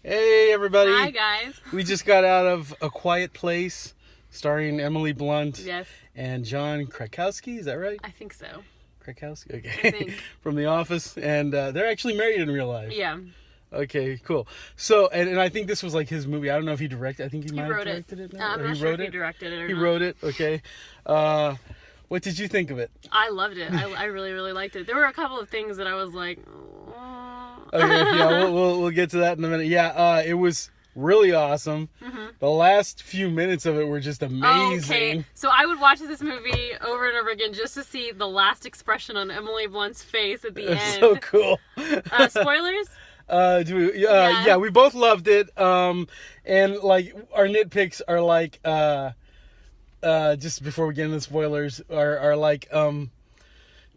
Hey, everybody. Hi, guys. We just got out of A Quiet Place, starring Emily Blunt Yes, and John Krakowski. Is that right? I think so. Krakowski? Okay. I think. From The Office. And they're actually married in real life. Yeah. Okay, cool. So, and I think this was like his movie. I don't know if he directed. I think he might have wrote it. directed it. I'm not sure if he directed it or He not. wrote it. Okay. What did you think of it? I loved it. I really, really liked it. There were a couple of things that I was like, Okay, yeah, we'll get to that in a minute. Yeah, it was really awesome. Mm-hmm. The last few minutes of it were just amazing. Okay, so I would watch this movie over and over again just to see the last expression on Emily Blunt's face at the end. So cool. Spoilers? Yeah, we both loved it. And like our nitpicks are like, just before we get into the spoilers, are like,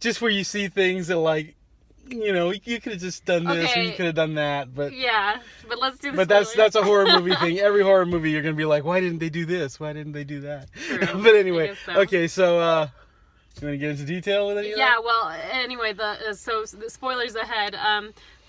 just where you see things that like, you know, you could have just done this or you could have done that, but Yeah, but let's do the but spoilers. that's a horror movie thing. Every horror movie you're gonna be like, why didn't they do this? Why didn't they do that? True. But anyway, I guess so. okay, so you want to get into detail with any of Yeah, that? well, anyway, so the spoilers ahead.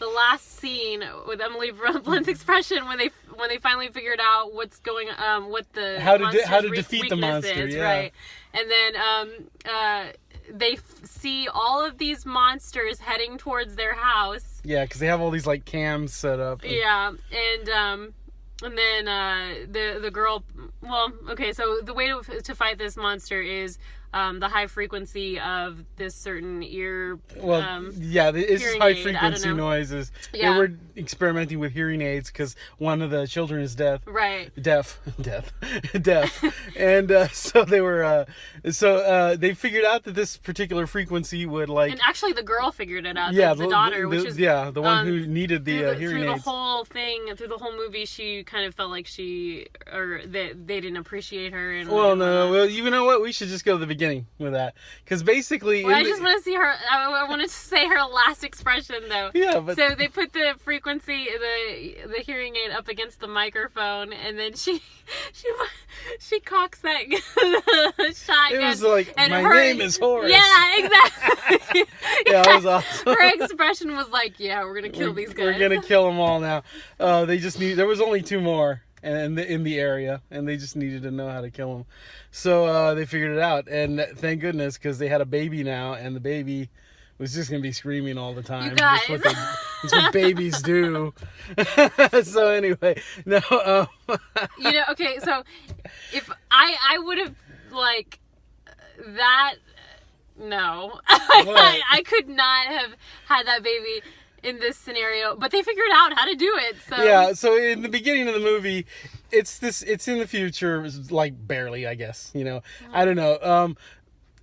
The last scene with Emily Blunt's expression when they finally figured out what's going what the How to monster's defeat the weakness monster, is, yeah. right? And then they see all of these monsters heading towards their house. Yeah, because they have all these like cams set up. Yeah, and then the girl. Well, okay, so the way to fight this monster is the high frequency of this certain ear. It's hearing high aid, I don't frequency know. noises. Yeah. They were experimenting with hearing aids because one of the children is deaf. Right. Deaf, and so they were. They figured out that this particular frequency would like. And actually, the girl figured it out. Yeah, the daughter, which is the one who needed the hearing through the aids. whole thing, through the whole movie, she kind of felt like they didn't appreciate her. And Well, no. Well, you know what? We should just go to the beginning with that, because basically. Well, I just want to see her. I wanted to say her last expression though. Yeah, but so they put the frequency, the hearing aid up against the microphone, and then she cocks that shotgun. It was like, and my her name is Horace. Yeah, exactly. Yeah, it was awesome. Her expression was like, "Yeah, we're gonna kill these guys. We're gonna kill them all now." They just need. There was only 2 more in the area, and they just needed to know how to kill them. So they figured it out, and thank goodness, because they had a baby now, and the baby was just gonna be screaming all the time. You guys. That's what babies do. So anyway, no. Okay. So if I would have like that, no, I could not have had that baby in this scenario. But they figured out how to do it. So Yeah. So in the beginning of the movie, it's in the future, like barely, I guess. You know, I don't know.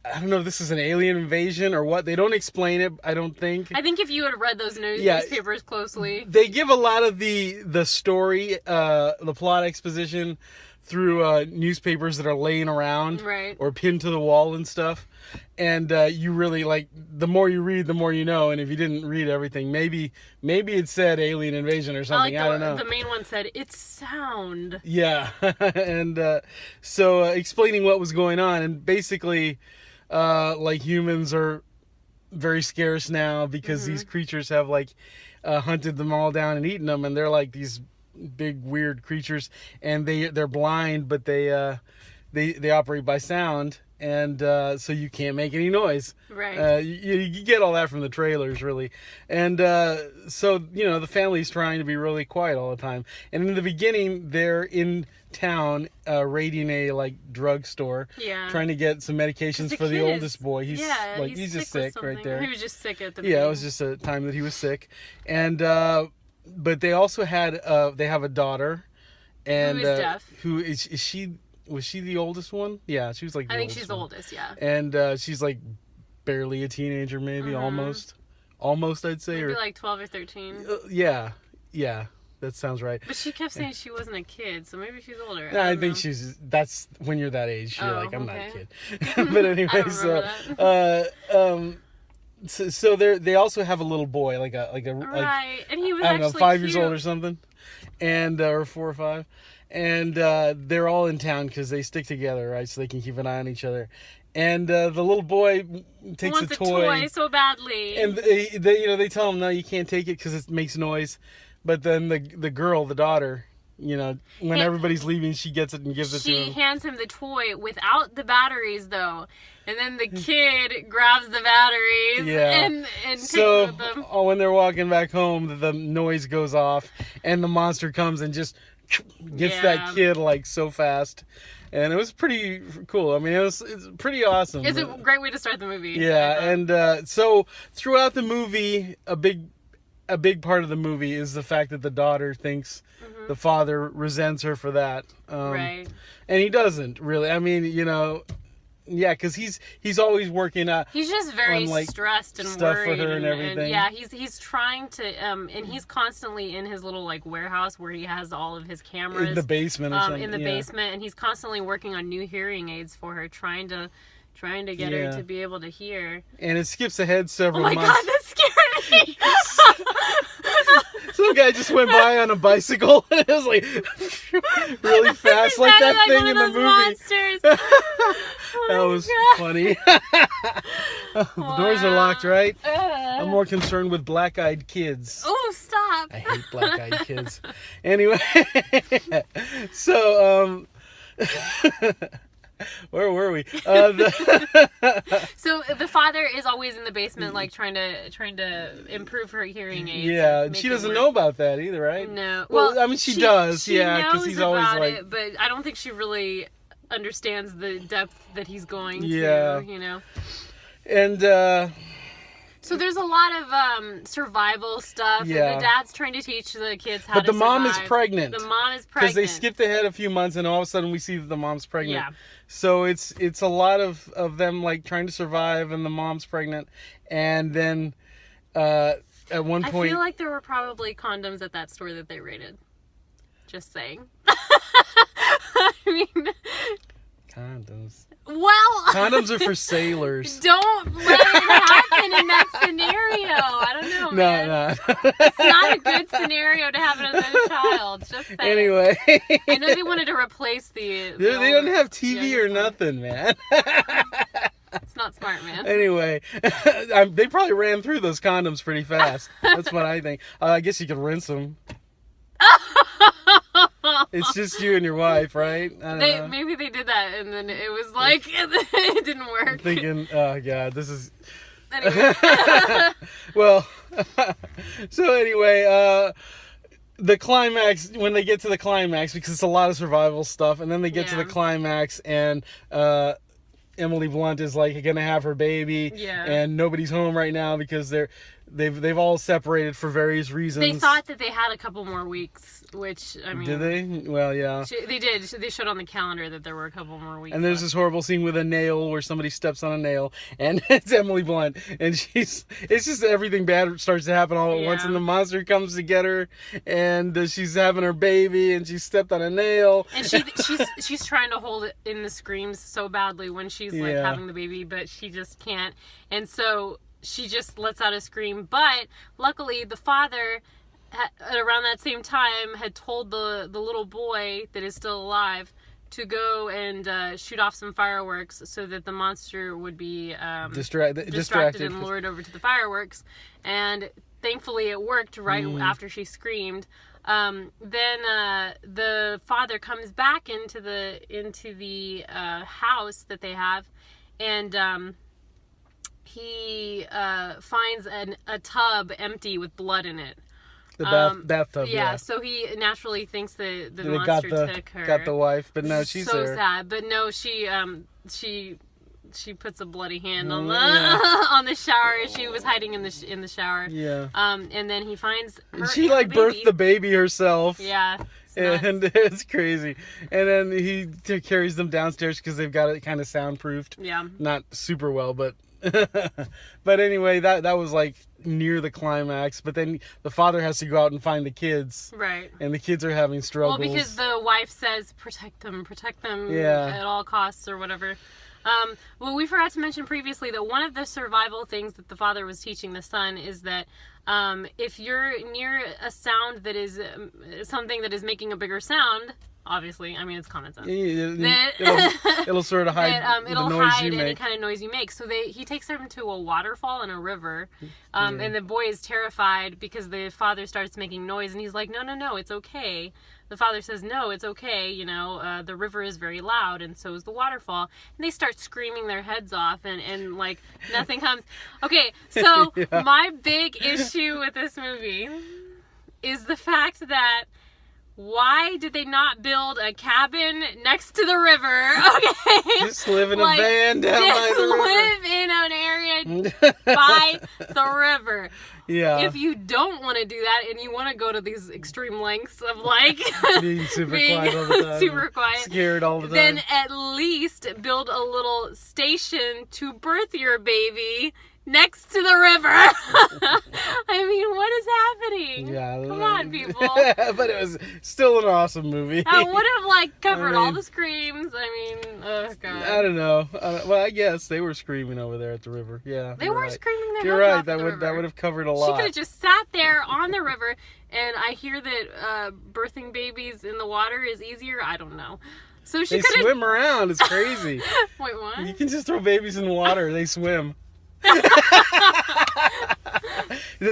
I don't know if this is an alien invasion or what. They don't explain it, I don't think. I think if you had read those newspapers closely, They give a lot of the story, the plot exposition through newspapers that are laying around, right, or pinned to the wall and stuff. And you really, like, the more you read, the more you know. And if you didn't read everything, maybe it said alien invasion or something. I don't know. The main one said it's sound. Yeah. And so explaining what was going on, and basically like humans are very scarce now because these creatures have like hunted them all down and eaten them, and they're like these big weird creatures, and they're blind, but they operate by sound, and so you can't make any noise. Right. You get all that from the trailers, really. And so, you know, the family's trying to be really quiet all the time. And in the beginning, they're in town raiding a like drugstore, trying to get some medications for the oldest boy. He's just sick with right there. He was just sick at the beginning. Yeah, it was just a time that he was sick. And but they also had they have a daughter, and who is deaf. Who is she? Was she the oldest one? Yeah, she was like the I think oldest she's the one. oldest, yeah. And she's like barely a teenager, maybe, almost I'd say. Maybe or like 12 or 13. Yeah, that sounds right. But she kept saying she wasn't a kid, so maybe she's older. No, I don't think know. that's when you're that age. You're like, I'm not a okay. kid. But anyway, I don't remember so they also have a little boy, like a right, and he was I don't know, actually 5 years cute. old or something, and or 4 or 5, and they're all in town because they stick together, right? So they can keep an eye on each other. And the little boy takes wants a toy so badly. and they tell him, no, you can't take it because it makes noise. But then the girl, the daughter, you know, when everybody's leaving, she gets it and gives it to him. She hands him the toy without the batteries, though. And then the kid grabs the batteries and takes it with them. When they're walking back home, the noise goes off, and the monster comes and just gets that kid, like, so fast. And it was pretty cool. I mean, it's pretty awesome. It's a great way to start the movie. Yeah, and so throughout the movie, a big part of the movie is the fact that the daughter thinks the father resents her for that. Right. And he doesn't, really. I mean, you know, yeah, because he's always working out. He's just very stressed and stuff worried. For her and everything. Yeah, he's trying to, and he's constantly in his little, like, warehouse where he has all of his cameras. In the basement or something. In the basement, and he's constantly working on new hearing aids for her, trying to get her to be able to hear. And it skips ahead several months. Oh my god, that scared me! Some guy just went by on a bicycle and it was like really fast, like that thing in the movie. Monsters. That was funny. The doors are locked, right? I'm more concerned with black-eyed kids. Oh, stop! I hate black-eyed kids. Anyway, so where were we? So the father is always in the basement, like trying to improve her hearing aids. Yeah, she doesn't know about that either, right? No. Well, I mean, she does. She because he's always like. it, but I don't think she really understands the depth that he's going to. You know. And. So there's a lot of survival stuff. Yeah. The dad's trying to teach the kids how to survive. But the mom is pregnant. The mom is pregnant. Because they skipped ahead a few months and all of a sudden we see that the mom's pregnant. Yeah. So it's a lot of them like trying to survive and the mom's pregnant. And then at one point... I feel like there were probably condoms at that store that they raided. Just saying. I mean... Condoms. Well... Condoms are for sailors. Don't let it happen in that scenario. I don't know, man. No. It's not a good scenario to have as a child. Just saying. Anyway. I know they wanted to replace the they don't have TV or nothing, man. It's not smart, man. Anyway, they probably ran through those condoms pretty fast. That's what I think. I guess you could rinse them. It's just you and your wife, right? I don't know. Maybe they did that, and then it was like it didn't work. I'm thinking, oh god, this is. Anyway. Well, so anyway, the climax, when they get to the climax, because it's a lot of survival stuff, and then they get to the climax, and Emily Blunt is like gonna have her baby, and nobody's home right now because they've all separated for various reasons. They thought that they had a couple more weeks, which, I mean... Did they? Well, yeah. They did. They showed on the calendar that there were a couple more weeks. And there's this horrible scene with a nail where somebody steps on a nail, and it's Emily Blunt, and it's just everything bad starts to happen all at once, and the monster comes to get her, and she's having her baby, and she stepped on a nail. And she's trying to hold it in the screams so badly when she's like having the baby, but she just can't. And so she just lets out a scream. But luckily, the father, around that same time, had told the little boy that is still alive to go and shoot off some fireworks so that the monster would be distracted and lured over to the fireworks. And thankfully, it worked right after she screamed. Then the father comes back into the house that they have, and he finds a tub empty with blood in it. The bathtub. Yeah, so he naturally thinks the monster took her. Got the wife, but no, she's so there. sad. But no, she puts a bloody hand on the on the shower. She was hiding in the shower. Yeah. And then he finds her. She like birthed the baby herself. Yeah. And it's crazy. And then he carries them downstairs because they've got it kind of soundproofed. Yeah. Not super well, but but anyway, that was like near the climax. But then the father has to go out and find the kids. Right. And the kids are having struggles. Well, because the wife says, protect them at all costs or whatever. Well, we forgot to mention previously that one of the survival things that the father was teaching the son is that if you're near a sound that is something that is making a bigger sound, obviously, I mean, it's common sense. It'll sort of hide it'll the noise hide you any make. kind of noise you make. So he takes them to a waterfall and a river, and the boy is terrified because the father starts making noise, and he's like, no, it's okay. The father says, no, it's okay, the river is very loud, and so is the waterfall. And they start screaming their heads off, and like, nothing comes. Okay, so my big issue with this movie is the fact that why did they not build a cabin next to the river? Okay. Just live in a van down by the river. Live in an area by the river. Yeah. If you don't want to do that and you want to go to these extreme lengths of like being super quiet all the time, super quiet, scared all the time, then at least build a little station to birth your baby next to the river. I mean, what is happening? Yeah, come on, people. But it was still an awesome movie. I would have like covered all the screams. I mean, oh god. I don't know. Well, I guess they were screaming over there at the river. Yeah, they were screaming their You're heads right. off That would have covered a lot. She could have just sat there on the river. And I hear that birthing babies in the water is easier. I don't know. So she they could swim around. It's crazy. Wait, what? You can just throw babies in the water. They swim.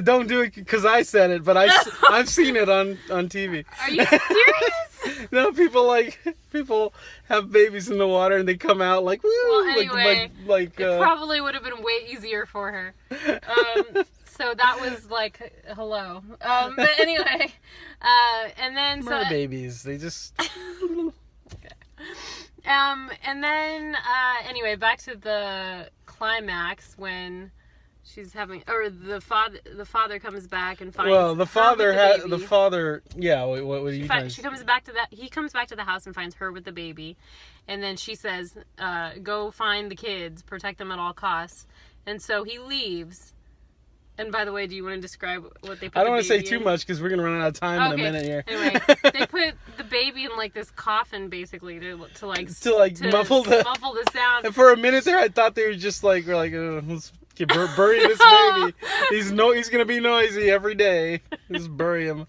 Don't do it because I said it, but I've seen it on TV. Are you serious? No, people have babies in the water and they come out like woo. Well, anyway, it probably would have been way easier for her. So that was like hello. But anyway, and then babies, they just. Okay. And then anyway, back to the climax when she's having, or the father comes back and finds. Well, the father had the father. Yeah. What are you? She comes back to that. He comes back to the house and finds her with the baby, and then she says, "Go find the kids, protect them at all costs." And so he leaves. And by the way, do you want to describe what they put? I don't want to say in? too much because we're gonna run out of time in a minute here. Anyway, they put the baby in like this coffin, basically, to muffle the sound. And for a minute there, I thought they were just like, let's bury this baby. He's gonna be noisy every day. Just bury him.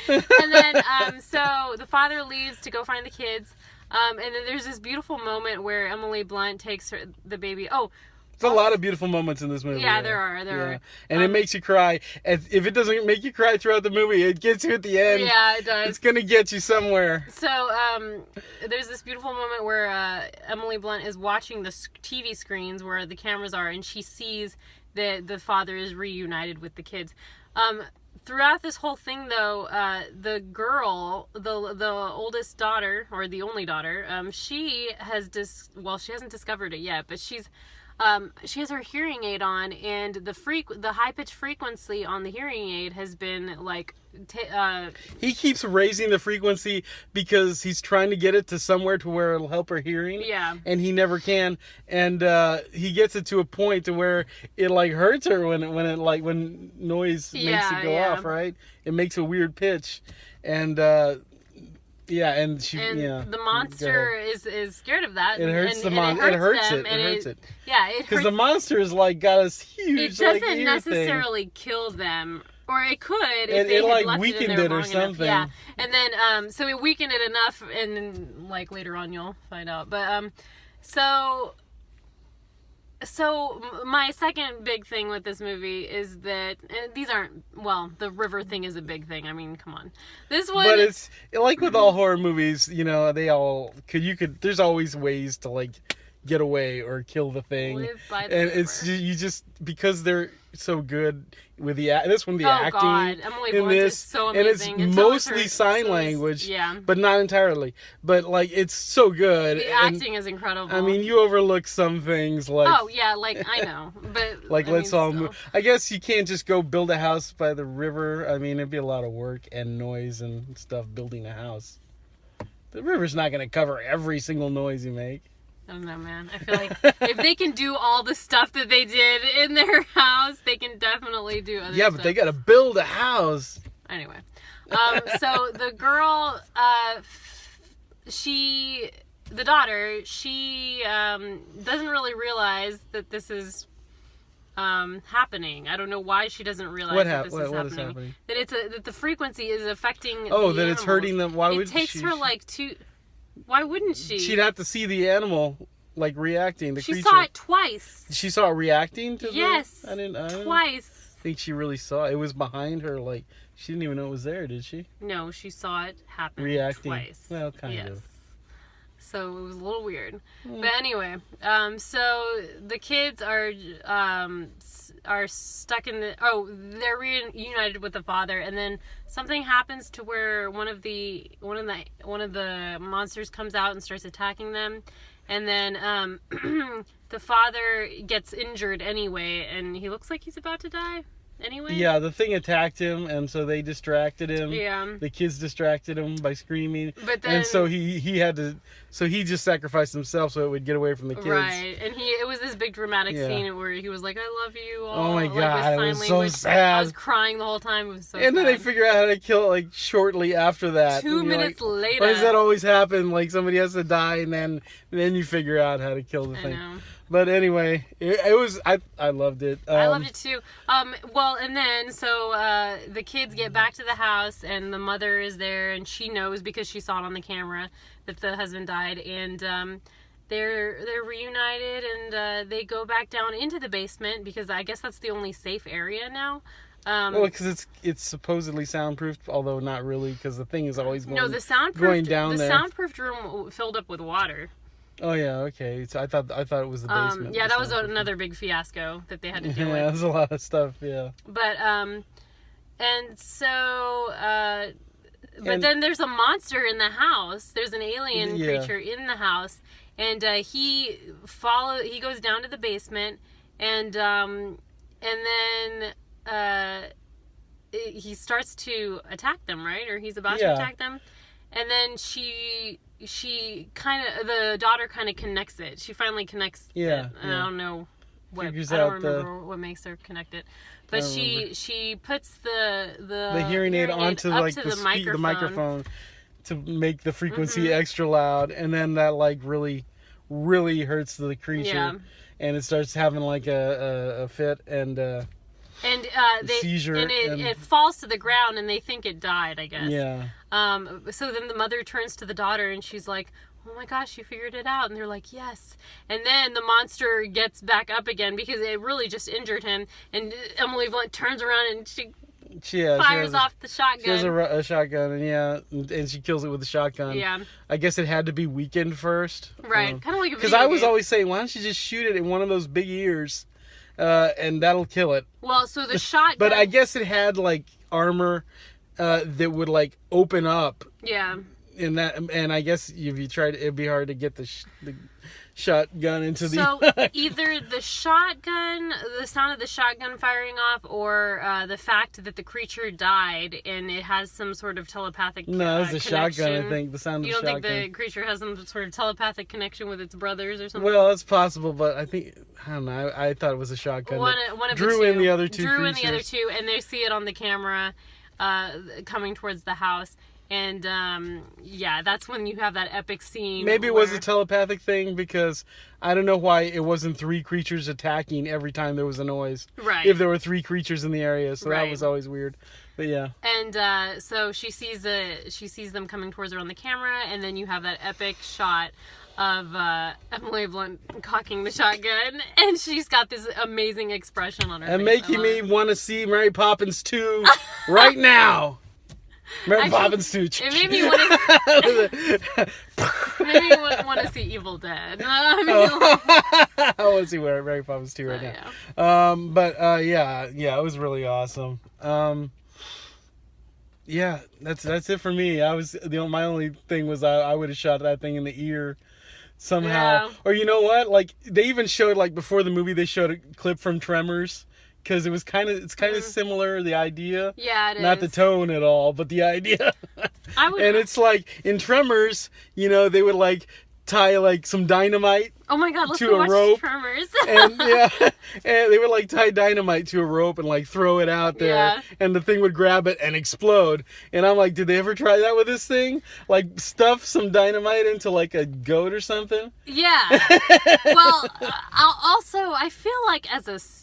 And then, so the father leaves to go find the kids. And then there's this beautiful moment where Emily Blunt takes the baby. Oh. There's a lot of beautiful moments in this movie. Yeah, there are. And it makes you cry. And if it doesn't make you cry throughout the movie, it gets you at the end. Yeah, it does. It's going to get you somewhere. So, there's this beautiful moment where Emily Blunt is watching the TV screens where the cameras are, and she sees that the father is reunited with the kids. Throughout this whole thing, though, the girl, the oldest daughter, or the only daughter, she hasn't discovered it yet, but she has her hearing aid on, and the high-pitched frequency on the hearing aid has been, like... he keeps raising the frequency because he's trying to get it to somewhere to where it'll help her hearing. Yeah. And he never can. And he gets it to a point to where it, like, hurts her when noise makes it go off, right? It makes a weird pitch. And... yeah, and the monster is scared of that. It hurts the monster. It hurts it. Yeah, it hurts. Because the monster is like got this huge. It doesn't necessarily kill them, or it could if they had like left weakened it in there it or long something. Enough. Yeah, and then so it weakened it enough, and like later on you'll find out. But So my second big thing with this movie is that the river thing is a big thing. I mean, come on, this one. But it's like with all horror movies, there's always ways to like get away or kill the thing. Live by the and river. it's you just because they're so good with the acting God. Emily in Blunt this, is so amazing. and it's mostly sign language, but not entirely. But like it's so good. The acting is incredible. I mean, you overlook some things like I know, but like let's all move. I guess you can't just go build a house by the river. I mean, it'd be a lot of work and noise and stuff building a house. The river's not going to cover every single noise you make. I don't know, man. I feel like if they can do all the stuff that they did in their house, they can definitely do other stuff. Yeah, but they got to build a house. Anyway. So the girl, the daughter, she doesn't really realize that this is happening. I don't know why she doesn't realize that this is happening. What is happening? That the frequency is affecting. Oh, the that it's hurting them. Why would it takes her like two? Why wouldn't she? She'd have to see the animal like reacting. The creature. She saw it twice. She saw it reacting to yes. I didn't twice. think she really saw it. It was behind her. Like she didn't even know it was there, did she? No, she saw it happen reacting twice. Well, kind of. So it was a little weird. But anyway, so the kids are stuck in they're reunited with the father, and then something happens to where one of the monsters comes out and starts attacking them, and then the father gets injured anyway, and he looks like he's about to die. Anyway. Yeah, the thing attacked him, and so they distracted him. Yeah. The kids distracted him by screaming. But then, and so he had to. So he just sacrificed himself so it would get away from the kids. Right, and it was this big dramatic scene where he was like, "I love you." Oh my god, it was so sad. I was crying the whole time. It was so. And then sad. they figure out how to kill it like shortly after that. 2 minutes later. Why does that always happen? Like somebody has to die, and then you figure out how to kill the thing. I know. But anyway, it was I loved it. I loved it too. Well, and then so the kids get back to the house, and the mother is there, and she knows because she saw it on the camera that the husband died, and they're reunited, and they go back down into the basement because I guess that's the only safe area now. Well, because it's supposedly soundproofed, although not really, because the thing is always going. No, the soundproofed room filled up with water. Oh yeah, okay. So I thought it was the basement. Yeah, that was another big fiasco that they had to deal with. Yeah, there's a lot of stuff. Yeah. But and so but then there's a monster in the house. There's an alien creature in the house, and he goes down to the basement, and then he starts to attack them, right? Or he's about to attack them, and then the daughter kind of connects it. She finally connects it. I don't know what. I don't remember what makes her connect it. But she puts the hearing aid onto like the microphone to make the frequency extra loud, and then that like really, really hurts the creature, and it starts having like a fit and seizure, and it falls to the ground, and they think it died, I guess. Yeah. So then the mother turns to the daughter, and she's like, "Oh my gosh, you figured it out." And they're like, "Yes." And then the monster gets back up again because it really just injured him. And Emily Blunt turns around and she fires off the shotgun. She has a shotgun, and she kills it with a shotgun. Yeah. I guess it had to be weakened first. Right. Kind of like a video Because I was game. always saying, why don't you just shoot it in one of those big ears, and that'll kill it. Well, so the shotgun... But I guess it had, like, armor that would, like, open up. Yeah. And I guess if you tried, it'd be hard to get the shotgun into the... So either the sound of the shotgun firing off, or the fact that the creature died and it has some sort of telepathic No, it was the connection. shotgun, I think. The sound of the shotgun. You don't think the creature has some sort of telepathic connection with its brothers or something? Well, that's possible, but I don't know. I thought it was a shotgun. One of drew the two, in the other two Drew creatures. in the other two, and they see it on the camera coming towards the house. And, that's when you have that epic scene. Maybe it was a telepathic thing, because I don't know why it wasn't three creatures attacking every time there was a noise. Right. If there were three creatures in the area, so that was always weird. But yeah. And so she sees them coming towards her on the camera, and then you have that epic shot of Emily Blunt cocking the shotgun, and she's got this amazing expression on her face. And making me want to see Mary Poppins 2 right now. Mary Poppins 2. It made me want to see Evil Dead. I want to see Mary Poppins 2 right now. Yeah. It was really awesome. That's it for me. My only thing was I would have shot that thing in the ear somehow. Yeah. Or you know what? Like they even showed, like before the movie, they showed a clip from Tremors. Because it's kind of similar, the idea. Yeah, it is. Not the tone at all, but the idea. And it's like, in Tremors, they would like tie like some dynamite Oh my god, let's to go a watch rope. Tremors. And and they would like tie dynamite to a rope and like throw it out there, Yeah. and the thing would grab it and explode. And I'm like, did they ever try that with this thing? Like stuff some dynamite into like a goat or something? Yeah. Well, I feel like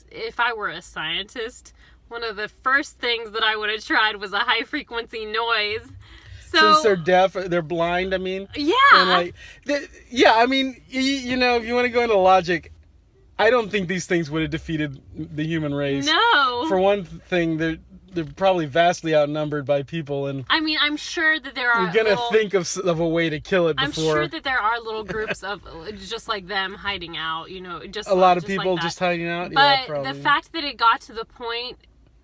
if I were a scientist, one of the first things that I would have tried was a high frequency noise. So, Since they're deaf, they're blind. I mean, yeah. And like, I mean, you know, if you want to go into logic, I don't think these things would have defeated the human race. No. For one thing, they're probably vastly outnumbered by people, and I mean, I'm sure that there are. you're gonna think of a way to kill it before. I'm sure that there are little groups of just like them hiding out. You know, just a lot of just people like just hiding out. But Yeah, probably. the fact that it got to the point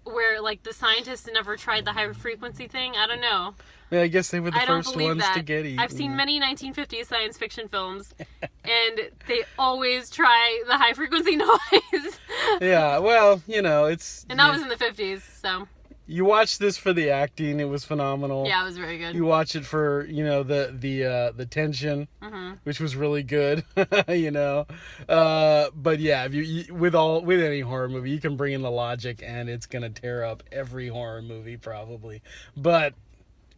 where like the scientists never tried the high frequency thing, I don't know. Yeah, I guess they were the I don't first believe ones that. to get eaten. I've seen many 1950s science fiction films, and they always try the high frequency noise. Yeah, well, you know, it's. And that was in the 50s, so. You watched this for the acting; it was phenomenal. Yeah, it was very good. You watch it for the tension, which was really good. You know, but yeah, if you with any horror movie, you can bring in the logic, and it's gonna tear up every horror movie probably. But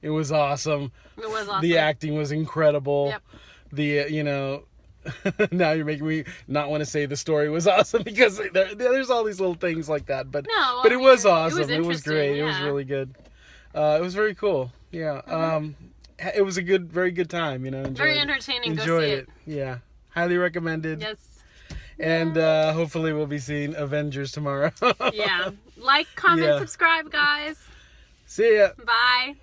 it was awesome. It was awesome. The acting was incredible. Yep. The now you're making me not want to say the story was awesome because there's all these little things like that. But it was awesome. It was great. Yeah. It was really good. It was very cool. Yeah. It was a very good time. You know. Very entertaining. Enjoyed Go see it. Yeah. Highly recommended. Yes. And hopefully we'll be seeing Avengers tomorrow. Yeah. Like, comment, subscribe, guys. See ya. Bye.